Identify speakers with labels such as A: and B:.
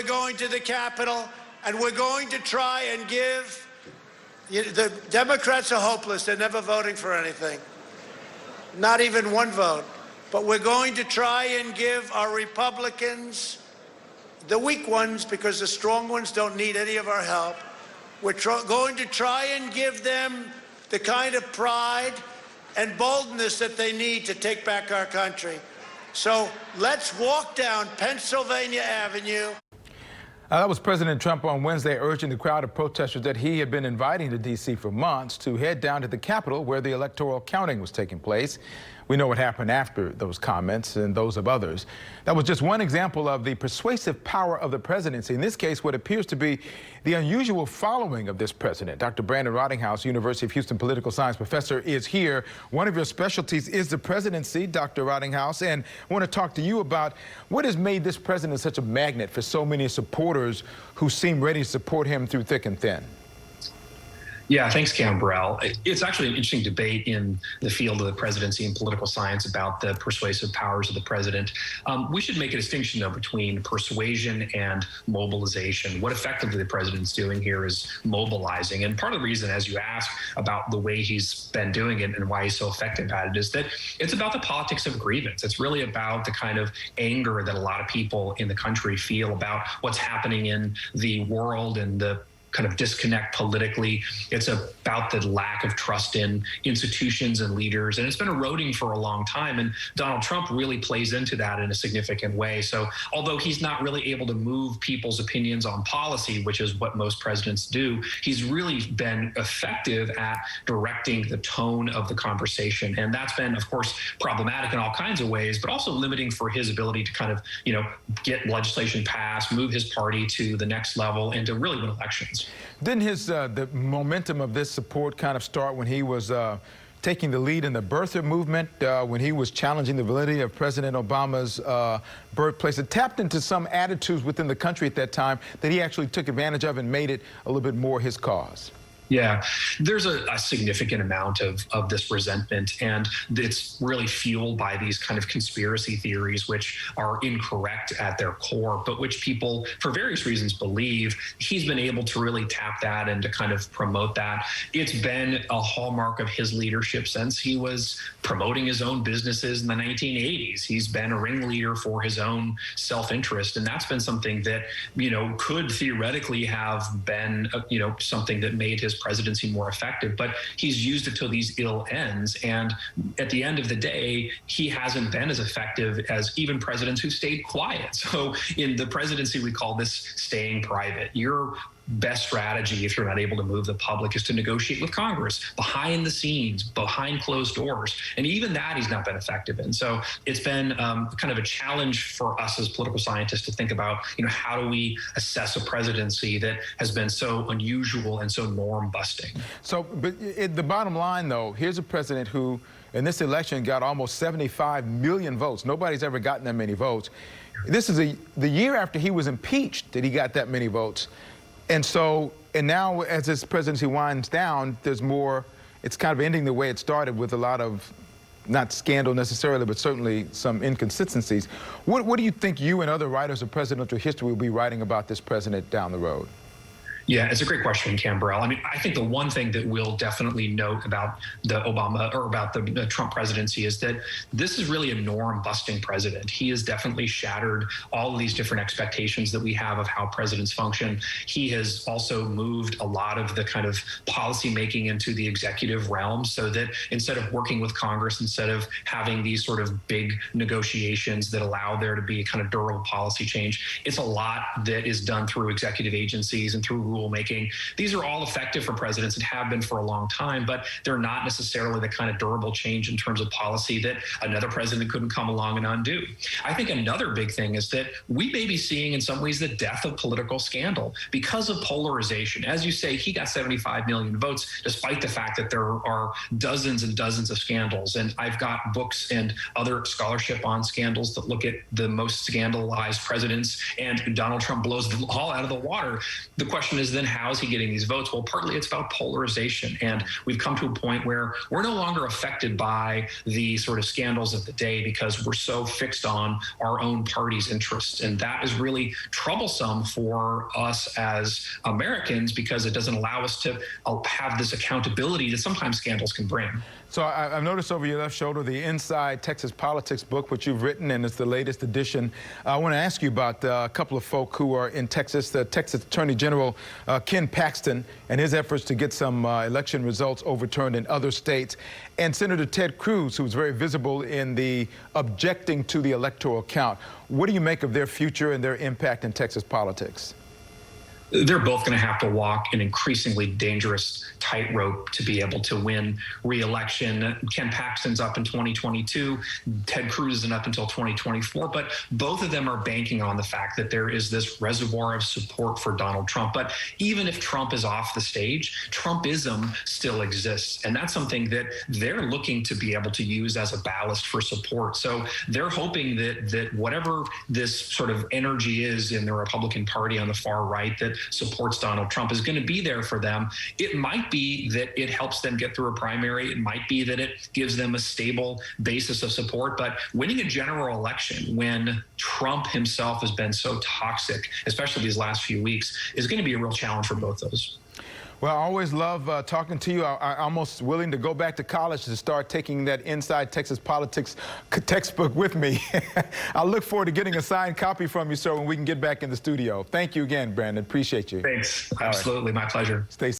A: we're going to the Capitol, and we're going to try and give, the Democrats are hopeless. They're never voting for anything, not even one vote. But we're going to try and give our Republicans, the weak ones, because the strong ones don't need any of our help, we're going to try and give them the kind of pride and boldness that they need to take back our country. So let's walk down Pennsylvania Avenue.
B: That was President Trump on Wednesday urging the crowd of protesters that he had been inviting to D.C. for months to head down to the Capitol where the electoral counting was taking place. We know what happened after those comments and those of others. That was just one example of the persuasive power of the presidency. In this case, what appears to be the unusual following of this president. Dr. Brandon Rottinghaus, University of Houston political science professor, is here. One of your specialties is the presidency, Dr. Rottinghaus, and I want to talk to you about what has made this president such a magnet for so many supporters who seem ready to support him through thick and thin.
C: Yeah, thanks, Cam Burrell. It's actually an interesting debate in the field of the presidency and political science about the persuasive powers of the president. We should make a distinction, though, between persuasion and mobilization. What effectively the president's doing here is mobilizing. And part of the reason, as you ask about the way he's been doing it and why he's so effective at it, is that it's about the politics of grievance. It's really about the kind of anger that a lot of people in the country feel about what's happening in the world and the kind of disconnect politically. It's about the lack of trust in institutions and leaders, and it's been eroding for a long time. And Donald Trump really plays into that in a significant way. So although he's not really able to move people's opinions on policy, which is what most presidents do, he's really been effective at directing the tone of the conversation. And that's been, of course, problematic in all kinds of ways, but also limiting for his ability to kind of, get legislation passed, move his party to the next level, and to really win elections.
B: Didn't the momentum of this support kind of start when he was taking the lead in the birther movement, when he was challenging the validity of President Obama's birthplace? It tapped into some attitudes within the country at that time that he actually took advantage of and made it a little bit more his cause.
C: Yeah, there's a significant amount of this resentment, and it's really fueled by these kind of conspiracy theories, which are incorrect at their core, but which people, for various reasons, believe. He's been able to really tap that and to kind of promote that. It's been a hallmark of his leadership since he was promoting his own businesses in the 1980s. He's been a ringleader for his own self-interest, and that's been something that, could theoretically have been, something that made his presidency more effective, but he's used it to these ill ends. And at the end of the day, he hasn't been as effective as even presidents who stayed quiet. So in the presidency, we call this staying private. Your best strategy, if you're not able to move the public, is to negotiate with Congress behind the scenes, behind closed doors. And even that he's not been effective in. So it's been kind of a challenge for us as political scientists to think about, how do we assess a presidency that has been so unusual and so norm busting? So,
B: but the bottom line, though, here's a president who in this election got almost 75 million votes. Nobody's ever gotten that many votes. This is the year after he was impeached that he got that many votes. And now as this presidency winds down, there's more, it's kind of ending the way it started with a lot of, not scandal necessarily, but certainly some inconsistencies. What do you think you and other writers of presidential history will be writing about this president down the road?
C: Yeah, it's a great question, Cam Burrell. I mean, I think the one thing that we'll definitely note about the the Trump presidency is that this is really a norm-busting president. He has definitely shattered all of these different expectations that we have of how presidents function. He has also moved a lot of the kind of policy making into the executive realm, so that instead of working with Congress, instead of having these sort of big negotiations that allow there to be kind of durable policy change, it's a lot that is done through executive agencies and through rulemaking. These are all effective for presidents and have been for a long time, but they're not necessarily the kind of durable change in terms of policy that another president couldn't come along and undo. I think another big thing is that we may be seeing in some ways the death of political scandal because of polarization. As you say, he got 75 million votes, despite the fact that there are dozens and dozens of scandals. And I've got books and other scholarship on scandals that look at the most scandalized presidents, and Donald Trump blows them all out of the water. The question is then, how is he getting these votes? Well, partly it's about polarization. And we've come to a point where we're no longer affected by the sort of scandals of the day because we're so fixed on our own party's interests. And that is really troublesome for us as Americans because it doesn't allow us to have this accountability that sometimes scandals can bring.
B: So I've noticed over your left shoulder the Inside Texas Politics book, which you've written, and it's the latest edition. I want to ask you about a couple of folk who are in Texas. The Texas Attorney General Ken Paxton and his efforts to get some election results overturned in other states, and Senator Ted Cruz, who's very visible in the objecting to the electoral count. What do you make of their future and their impact in Texas politics?
C: They're both going to have to walk an increasingly dangerous tightrope to be able to win re-election. Ken Paxton's up in 2022. Ted Cruz isn't up until 2024. But both of them are banking on the fact that there is this reservoir of support for Donald Trump. But even if Trump is off the stage, Trumpism still exists. And that's something that they're looking to be able to use as a ballast for support. So they're hoping that whatever this sort of energy is in the Republican Party on the far right that supports Donald Trump is going to be there for them. It might be that it helps them get through a primary. It might be that it gives them a stable basis of support. But winning a general election when Trump himself has been so toxic, especially these last few weeks, is going to be a real challenge for both those.
B: Well, I always love talking to you. I'm almost willing to go back to college to start taking that Inside Texas Politics textbook with me. I look forward to getting a signed copy from you, sir, when we can get back in the studio. Thank you again, Brandon. Appreciate you.
C: Thanks. Absolutely. My pleasure.
B: Stay